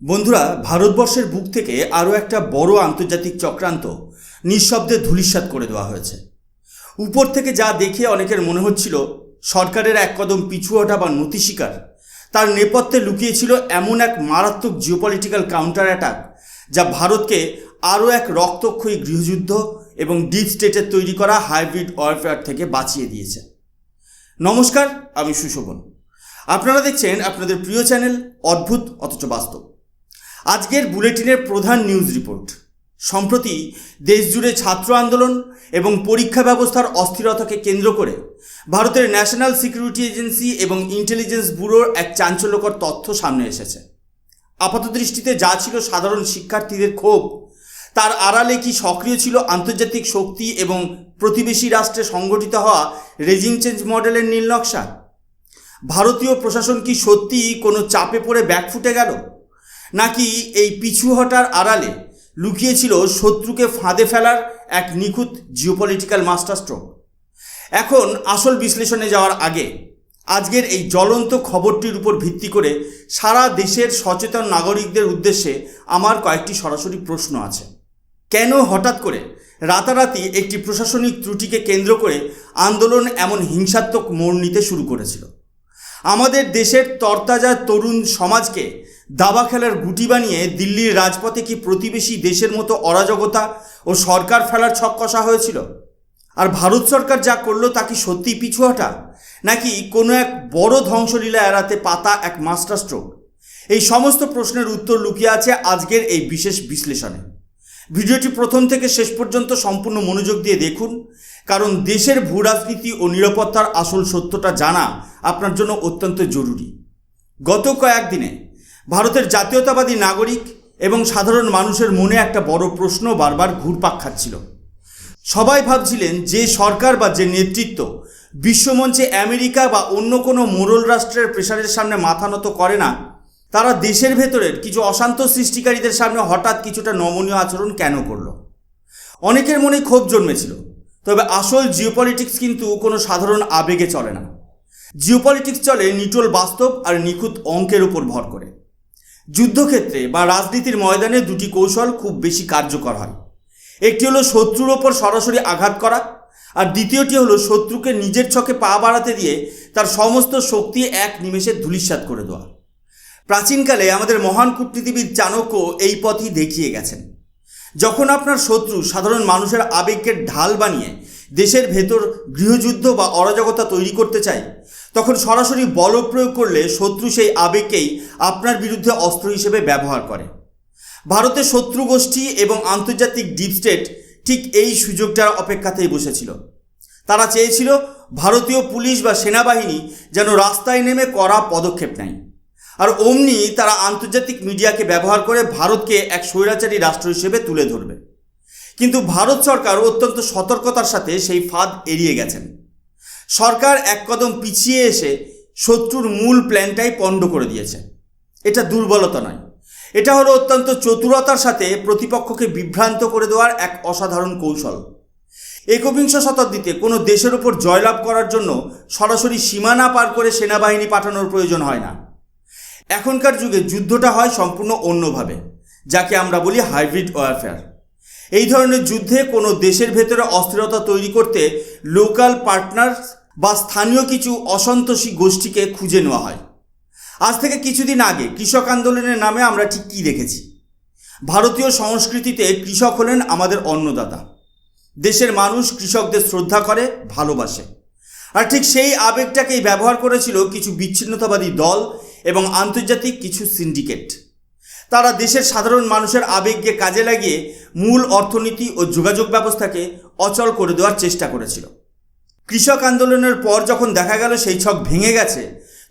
বন্ধুরা, ভারতবর্ষের বুক থেকে আরও একটা বড় আন্তর্জাতিক চক্রান্ত নিঃশব্দে ধূলিসাৎ করে দেওয়া হয়েছে। উপর থেকে যা দেখে অনেকের মনে হচ্ছিল সরকারের এক কদম পিছু হটা বা নতি স্বীকার, তার নেপথ্যে লুকিয়েছিল এমন এক মারাত্মক জিওপলিটিক্যাল কাউন্টার অ্যাটাক যা ভারতকে আরও এক রক্তক্ষয়ী গৃহযুদ্ধ এবং ডিপ স্টেটের তৈরি করা হাইব্রিড ওয়ারফেয়ার থেকে বাঁচিয়ে দিয়েছে। নমস্কার, আমি সুশোভন। আপনারা দেখছেন আপনাদের প্রিয় চ্যানেল অদ্ভুত অথচ বাস্তব। আজকের বুলেটিনের প্রধান নিউজ রিপোর্ট। সম্প্রতি দেশজুড়ে ছাত্র আন্দোলন এবং পরীক্ষা ব্যবস্থার অস্থিরতাকে কেন্দ্র করে ভারতের ন্যাশনাল সিকিউরিটি এজেন্সি এবং ইন্টেলিজেন্স ব্যুরোর এক চাঞ্চল্যকর তথ্য সামনে এসেছে। আপাতদৃষ্টিতে যা ছিল সাধারণ শিক্ষার্থীদের ক্ষোভ, তার আড়ালে কি সক্রিয় ছিল আন্তর্জাতিক শক্তি এবং প্রতিবেশী রাষ্ট্রে সংগঠিত হওয়া রেজিম চেঞ্জ মডেলের নীল নকশা? ভারতীয় প্রশাসন কি সত্যিই কোনো চাপে পড়ে ব্যাকফুটে গেল, নাকি এই পিছু হটার আড়ালে লুকিয়েছিল শত্রুকে ফাঁদে ফেলার এক নিখুঁত জিওপলিটিক্যাল মাস্টারস্ট্রোক? এখন আসল বিশ্লেষণে যাওয়ার আগে আজকের এই জ্বলন্ত খবরটির উপর ভিত্তি করে সারা দেশের সচেতন নাগরিকদের উদ্দেশ্যে আমার কয়েকটি সরাসরি প্রশ্ন আছে। কেন হঠাৎ করে রাতারাতি একটি প্রশাসনিক ত্রুটিকে কেন্দ্র করে আন্দোলন এমন হিংসাত্মক মোড় নিতে শুরু করেছিল? আমাদের দেশের তরতাজা তরুণ সমাজকে দাবা খেলার গুটি বানিয়ে দিল্লির রাজপথে কি প্রতিবেশী দেশের মতো অরাজকতা ও সরকার ফেলার ছক কষা হয়েছিল? আর ভারত সরকার যা করলো তা কি সত্যিই পিছু হটা, নাকি কোনো এক বড় ধ্বংসলীলা এড়াতে পাতা এক মাস্টার স্ট্রোক? এই সমস্ত প্রশ্নের উত্তর লুকিয়ে আছে আজকের এই বিশেষ বিশ্লেষণে। ভিডিওটি প্রথম থেকে শেষ পর্যন্ত সম্পূর্ণ মনোযোগ দিয়ে দেখুন, কারণ দেশের ভূরাজনীতি ও নিরাপত্তার আসল সত্যটা জানা আপনার জন্য অত্যন্ত জরুরি। গত কয়েকদিনে ভারতের জাতীয়তাবাদী নাগরিক এবং সাধারণ মানুষের মনে একটা বড় প্রশ্ন বারবার ঘুরপাক খাচ্ছিল। সবাই ভাবছিলেন যে সরকার বা যে নেতৃত্ব বিশ্বমঞ্চে আমেরিকা বা অন্য কোনো মোড়ল রাষ্ট্রের প্রেসারের সামনে মাথা নত করে না, তারা দেশের ভেতরের কিছু অশান্ত সৃষ্টিকারীদের সামনে হঠাৎ কিছুটা নমনীয় আচরণ কেন করলো? অনেকের মনে ক্ষোভ জন্মেছিল। তবে আসল জিওপলিটিক্স কিন্তু কোনো সাধারণ আবেগে চলে না। জিওপলিটিক্স চলে নিটোল বাস্তব আর নিখুঁত অঙ্কের উপর ভর করে। যুদ্ধক্ষেত্রে বা রাজনীতির ময়দানে দুটি কৌশল খুব বেশি কার্যকর হয়। একটি হলো শত্রুর ওপর সরাসরি আঘাত করা, আর দ্বিতীয়টি হলো শত্রুকে নিজের ছকে পা বাড়াতে দিয়ে তার সমস্ত শক্তি এক নিমেষে ধূলিসাৎ করে দেওয়া। প্রাচীনকালে আমাদের মহান কূটনীতিবিদ চাণক্য এই পথই দেখিয়ে গেছেন। যখন আপনার শত্রু সাধারণ মানুষের আবেগকে ঢাল বানিয়ে দেশের ভেতর গৃহযুদ্ধ বা অরাজকতা তৈরি করতে চায়, তখন সরাসরি বল প্রয়োগ করলে শত্রু সেই আবেগকেই আপনার বিরুদ্ধে অস্ত্র হিসেবে ব্যবহার করে। ভারতের শত্রু গোষ্ঠী এবং আন্তর্জাতিক ডিপ স্টেট ঠিক এই সুযোগটার অপেক্ষাতেই বসেছিল। তারা চেয়েছিল ভারতীয় পুলিশ বা সেনাবাহিনী যেন রাস্তায় নেমে কড়া পদক্ষেপ নেয়, আর অমনি তারা আন্তর্জাতিক মিডিয়াকে ব্যবহার করে ভারতকে এক স্বৈরাচারী রাষ্ট্র হিসেবে তুলে ধরবে। কিন্তু ভারত সরকার অত্যন্ত সতর্কতার সাথে সেই ফাঁদ এড়িয়ে গেছেন। সরকার এক কদম পিছিয়ে এসে শত্রুর মূল প্ল্যানটাই পণ্ড করে দিয়েছে। এটা দুর্বলতা নয়, এটা হলো অত্যন্ত চতুরতার সাথে প্রতিপক্ষকে বিভ্রান্ত করে দেওয়ার এক অসাধারণ কৌশল। একবিংশ শতাব্দীতে কোনো দেশের ওপর জয়লাভ করার জন্য সরাসরি সীমানা পার করে সেনাবাহিনী পাঠানোর প্রয়োজন হয় না। এখনকার যুগে যুদ্ধটা হয় সম্পূর্ণ অন্যভাবে, যাকে আমরা বলি হাইব্রিড ওয়ারফেয়ার। এই ধরনের যুদ্ধে কোনো দেশের ভেতরে অস্থিরতা তৈরি করতে লোকাল পার্টনার্স বা স্থানীয় কিছু অসন্তোষী গোষ্ঠীকে খুঁজে নেওয়া হয়। আজ থেকে কিছুদিন আগে কৃষক আন্দোলনের নামে আমরা ঠিক কী দেখেছি? ভারতীয় সংস্কৃতিতে কৃষক হলেন আমাদের অন্নদাতা। দেশের মানুষ কৃষকদের শ্রদ্ধা করে, ভালোবাসে। আর ঠিক সেই আবেগটাকেই ব্যবহার করেছিল কিছু বিচ্ছিন্নতাবাদী দল এবং আন্তর্জাতিক কিছু সিন্ডিকেট। তারা দেশের সাধারণ মানুষের আবেগকে কাজে লাগিয়ে মূল অর্থনীতি ও যোগাযোগ ব্যবস্থাকে অচল করে দেওয়ার চেষ্টা করেছিল। কৃষক আন্দোলনের পর যখন দেখা গেল সেই ছক ভেঙে গেছে,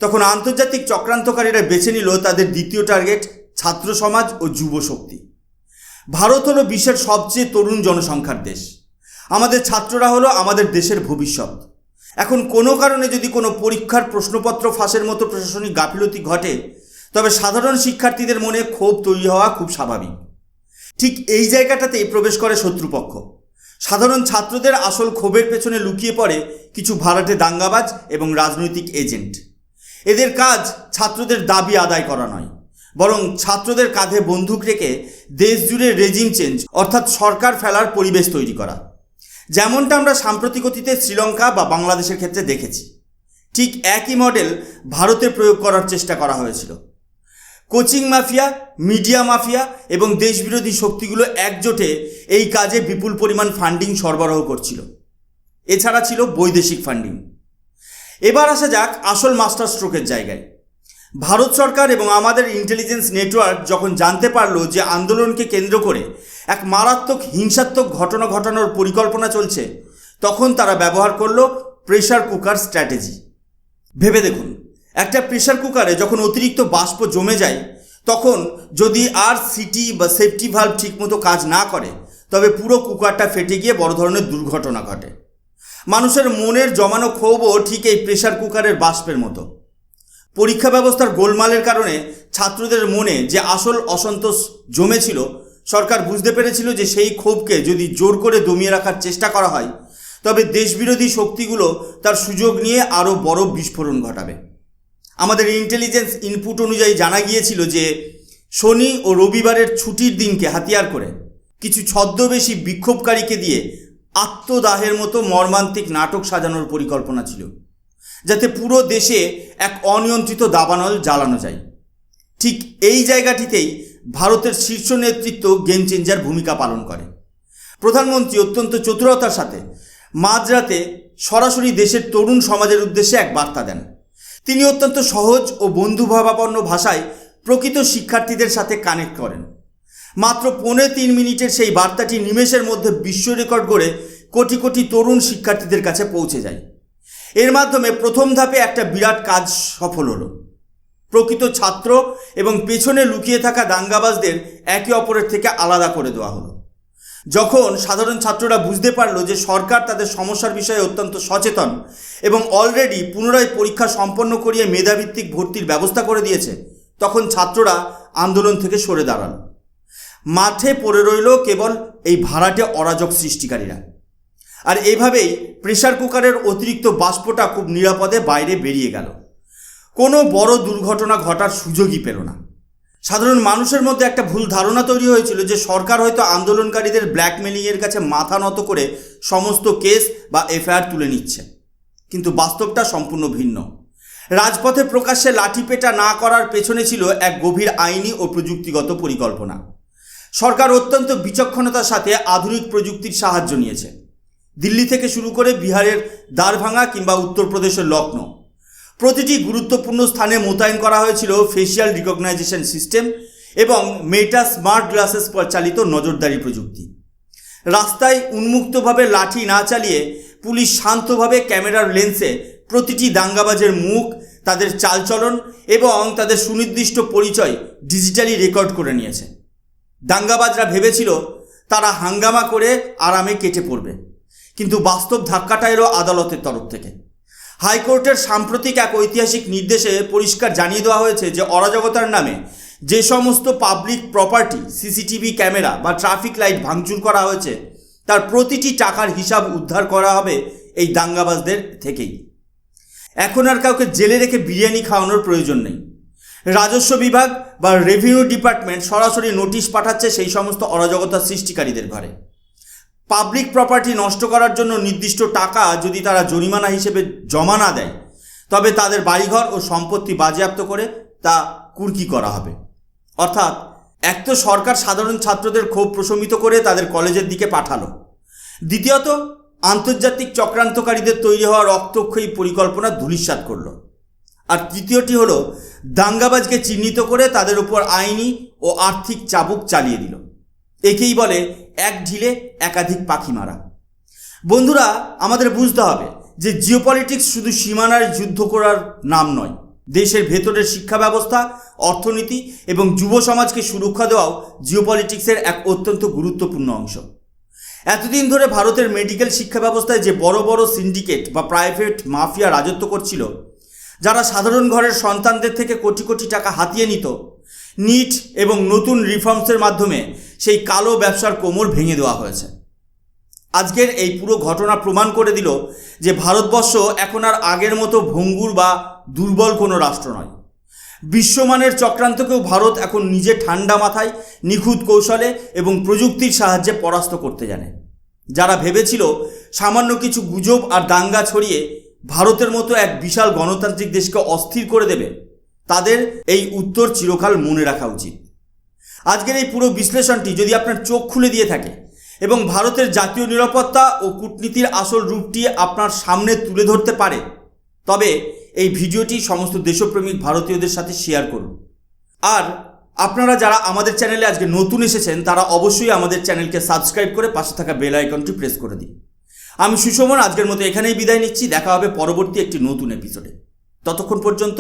তখন আন্তর্জাতিক চক্রান্তকারীরা বেছে নিল তাদের দ্বিতীয় টার্গেট ছাত্র সমাজ ও যুব শক্তি। ভারত হলো বিশ্বের সবচেয়ে তরুণ জনসংখ্যার দেশ। আমাদের ছাত্ররা হলো আমাদের দেশের ভবিষ্যৎ। এখন কোনো কারণে যদি কোনো পরীক্ষার প্রশ্নপত্র ফাঁসের মতো প্রশাসনিক গাফিলতি ঘটে, তবে সাধারণ শিক্ষার্থীদের মনে ক্ষোভ তৈরি হওয়া খুব স্বাভাবিক। ঠিক এই জায়গাটাতেই প্রবেশ করে শত্রুপক্ষ। সাধারণ ছাত্রদের আসল ক্ষোভের পেছনে লুকিয়ে পড়ে কিছু ভাড়াটে দাঙ্গাবাজ এবং রাজনৈতিক এজেন্ট। এদের কাজ ছাত্রদের দাবি আদায় করা নয়, বরং ছাত্রদের কাঁধে বন্দুক রেখে দেশ জুড়ে রেজিম চেঞ্জ অর্থাৎ সরকার ফেলার পরিবেশ তৈরি করা, যেমনটা আমরা সাম্প্রতিক অতীতে শ্রীলঙ্কা বা বাংলাদেশের ক্ষেত্রে দেখেছি। ঠিক একই মডেল ভারতে প্রয়োগ করার চেষ্টা করা হয়েছিল। কোচিং মাফিয়া, মিডিয়া মাফিয়া এবং দেশবিরোধী শক্তিগুলো একজোটে এই কাজে বিপুল পরিমাণ ফান্ডিং সরবরাহ করছিল। এছাড়া ছিল বৈদেশিক ফান্ডিং। এবার আসা যাক আসল মাস্টার স্ট্রোকের জায়গায়। ভারত সরকার এবং আমাদের ইন্টেলিজেন্স নেটওয়ার্ক যখন জানতে পারল যে আন্দোলনকে কেন্দ্র করে এক মারাত্মক হিংসাত্মক ঘটনা ঘটানোর পরিকল্পনা চলছে, তখন তারা ব্যবহার করলো প্রেসার কুকার স্ট্র্যাটেজি। ভেবে দেখুন, একটা প্রেসার কুকারে যখন অতিরিক্ত বাষ্প জমে যায়, তখন যদি আর সিটি বা সেফটি ভালভ ঠিকমতো কাজ না করে, তবে পুরো কুকারটা ফেটে গিয়ে বড় ধরনের দুর্ঘটনা ঘটে। মানুষের মনের জমানো ক্ষোভও ঠিক এই প্রেসার কুকারের বাষ্পের মতো। পরীক্ষা ব্যবস্থার গোলমালের কারণে ছাত্রদের মনে যে আসল অসন্তোষ জমেছিল, সরকার বুঝতে পেরেছিল যে সেই ক্ষোভকে যদি জোর করে দমিয়ে রাখার চেষ্টা করা হয়, তবে দেশবিরোধী শক্তিগুলো তার সুযোগ নিয়ে আরও বড় বিস্ফোরণ ঘটাবে। আমাদের ইন্টেলিজেন্স ইনপুট অনুযায়ী জানা গিয়েছিল যে শনি ও রবিবারের ছুটির দিনকে হাতিয়ার করে কিছু ছদ্মবেশী বিক্ষোভকারীকে দিয়ে আত্মদাহের মতো মর্মান্তিক নাটক সাজানোর পরিকল্পনা ছিল, যাতে পুরো দেশে এক অনিয়ন্ত্রিত দাবানল জ্বালানো যায়। ঠিক এই জায়গাটিতেই ভারতের শীর্ষ নেতৃত্ব গেম চেঞ্জার ভূমিকা পালন করে। প্রধানমন্ত্রী অত্যন্ত চতুরতার সাথে মাঝরাতে সরাসরি দেশের তরুণ সমাজের উদ্দেশ্যে এক বার্তা দেন। তিনি অত্যন্ত সহজ ও বন্ধুভাবাপন্ন ভাষায় প্রকৃত শিক্ষার্থীদের সাথে কানেক্ট করেন। মাত্র 3.5 মিনিটের সেই বার্তাটি নিমেষের মধ্যে বিশ্ব রেকর্ড করে কোটি কোটি তরুণ শিক্ষার্থীদের কাছে পৌঁছে যায়। এর মাধ্যমে প্রথম ধাপে একটা বিরাট কাজ সফল হলো। প্রকৃত ছাত্র এবং পেছনে লুকিয়ে থাকা দাঙ্গাবাজদের একে অপরের থেকে আলাদা করে দেওয়া হলো। যখন সাধারণ ছাত্ররা বুঝতে পারল যে সরকার তাদের সমস্যার বিষয়ে অত্যন্ত সচেতন এবং অলরেডি পুনরায় পরীক্ষা সম্পন্ন করিয়ে মেধাভিত্তিক ভর্তির ব্যবস্থা করে দিয়েছে, তখন ছাত্ররা আন্দোলন থেকে সরে দাঁড়াল। মাঠে পড়ে রইল কেবল এই ভাড়াটে অরাজক সৃষ্টিকারীরা। আর এইভাবেই প্রেসার কুকারের অতিরিক্ত বাষ্পটা খুব নিরাপদে বাইরে বেরিয়ে গেল। কোনো বড় দুর্ঘটনা ঘটার সুযোগই পেল না। সাধারণ মানুষের মধ্যে একটা ভুল ধারণা তৈরি হয়েছিল যে সরকার হয়তো আন্দোলনকারীদের ব্ল্যাকমেলিংয়ের কাছে মাথা নত করে সমস্ত কেস বা এফআইআর তুলে নিচ্ছে, কিন্তু বাস্তবটা সম্পূর্ণ ভিন্ন। রাজপথে প্রকাশ্যে লাঠিপেটা না করার পেছনে ছিল এক গভীর আইনি ও প্রযুক্তিগত পরিকল্পনা। সরকার অত্যন্ত বিচক্ষণতার সাথে আধুনিক প্রযুক্তির সাহায্য নিয়েছে। দিল্লি থেকে শুরু করে বিহারের দারভাঙ্গা কিংবা উত্তরপ্রদেশের লখনৌ, প্রতিটি গুরুত্বপূর্ণ স্থানে মোতায়েন করা হয়েছিল ফেসিয়াল রিকগনাইজেশন সিস্টেম এবং মেটা স্মার্ট গ্লাসেস চালিত নজরদারি প্রযুক্তি। রাস্তায় উন্মুক্তভাবে লাঠি না চালিয়ে পুলিশ শান্তভাবে ক্যামেরার লেন্সে প্রতিটি দাঙ্গাবাজের মুখ, তাদের চালচলন এবং তাদের সুনির্দিষ্ট পরিচয় ডিজিটালি রেকর্ড করে নিয়েছে। দাঙ্গাবাজরা ভেবেছিল তারা হাঙ্গামা করে আরামে কেটে পড়বে, কিন্তু বাস্তব ধাক্কাটা এলো আদালতের তরফ থেকে। হাইকোর্টের সাম্প্রতিক এক ঐতিহাসিক নির্দেশে পরিষ্কার জানিয়ে দেওয়া হয়েছে যে অরাজকতার নামে যে সমস্ত পাবলিক প্রপার্টি, সিসিটিভি ক্যামেরা বা ট্রাফিক লাইট ভাঙচুর করা হয়েছে, তার প্রতিটি টাকার হিসাব উদ্ধার করা হবে এই দাঙ্গাবাজদের থেকেই। এখন আর কাউকে জেলে রেখে বিরিয়ানি খাওয়ানোর প্রয়োজন নেই। রাজস্ব বিভাগ বা রেভিনিউ ডিপার্টমেন্ট সরাসরি নোটিশ পাঠাচ্ছে সেই সমস্ত অরাজকতা সৃষ্টিকারীদের ঘরে। পাবলিক প্রপার্টি নষ্ট করার জন্য নির্দিষ্ট টাকা যদি তারা জরিমানা হিসেবে জমা না দেয়, তবে তাদের বাড়িঘর ও সম্পত্তি বাজেয়াপ্ত করে তা কুর্কি করা হবে। অর্থাৎ এক তো সরকার সাধারণ ছাত্রদের ক্ষোভ প্রশমিত করে তাদের কলেজের দিকে পাঠালো, দ্বিতীয়ত আন্তর্জাতিক চক্রান্তকারীদের তৈরি হওয়া রক্তক্ষয়ী পরিকল্পনা ধূলিসাৎ করল, আর তৃতীয়টি হলো দাঙ্গাবাজকে চিহ্নিত করে তাদের উপর আইনি ও আর্থিক চাবুক চালিয়ে দিল। একেই বলে এক ঢিলে একাধিক পাখি মারা। বন্ধুরা, আমাদের বুঝতে হবে যে জিওপলিটিক্স শুধু সীমানার যুদ্ধ করার নাম নয়। দেশের ভেতরের শিক্ষা ব্যবস্থা, অর্থনীতি এবং যুব সমাজকে সুরক্ষা দেওয়াও জিওপলিটিক্সের এক অত্যন্ত গুরুত্বপূর্ণ অংশ। এতদিন ধরে ভারতের মেডিকেল শিক্ষা ব্যবস্থায় যে বড় বড় সিন্ডিকেট বা প্রাইভেট মাফিয়া রাজত্ব করছিল, যারা সাধারণ ঘরের সন্তানদের থেকে কোটি কোটি টাকা হাতিয়ে নিত, নিট এবং নতুন রিফর্মসের মাধ্যমে সেই কালো ব্যবসার কোমর ভেঙে দেওয়া হয়েছে। আজকের এই পুরো ঘটনা প্রমাণ করে দিল যে ভারতবর্ষ এখন আর আগের মতো ভঙ্গুর বা দুর্বল কোনো রাষ্ট্র নয়। বিশ্বমানের চক্রান্তকেও ভারত এখন নিজে ঠান্ডা মাথায় নিখুঁত কৌশলে এবং প্রযুক্তির সাহায্যে পরাস্ত করতে জানে। যারা ভেবেছিল সামান্য কিছু গুজব আর দাঙ্গা ছড়িয়ে ভারতের মতো এক বিশাল গণতান্ত্রিক দেশকে অস্থির করে দেবে, তাদের এই উত্তর চিরকাল মনে রাখা উচিত। আজকের এই পুরো বিশ্লেষণটি যদি আপনার চোখ খুলে দিয়ে থাকে এবং ভারতের জাতীয় নিরাপত্তা ও কূটনীতির আসল রূপটি আপনার সামনে তুলে ধরতে পারে, তবে এই ভিডিওটি সমস্ত দেশপ্রেমিক ভারতীয়দের সাথে শেয়ার করুন। আর আপনারা যারা আমাদের চ্যানেলে আজকে নতুন এসেছেন, তারা অবশ্যই আমাদের চ্যানেলকে সাবস্ক্রাইব করে পাশে থাকা বেল আইকনটি প্রেস করে দিন। আমি সুশোভন আজকের মতো এখানেই বিদায় নিচ্ছি। দেখা হবে পরবর্তী একটি নতুন এপিসোডে। ততক্ষণ পর্যন্ত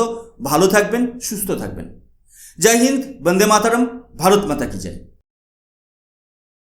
ভালো থাকবেন, সুস্থ থাকবেন। জয় হিন্দ, বন্দে মাতরম, ভারত মাতা কি জয়।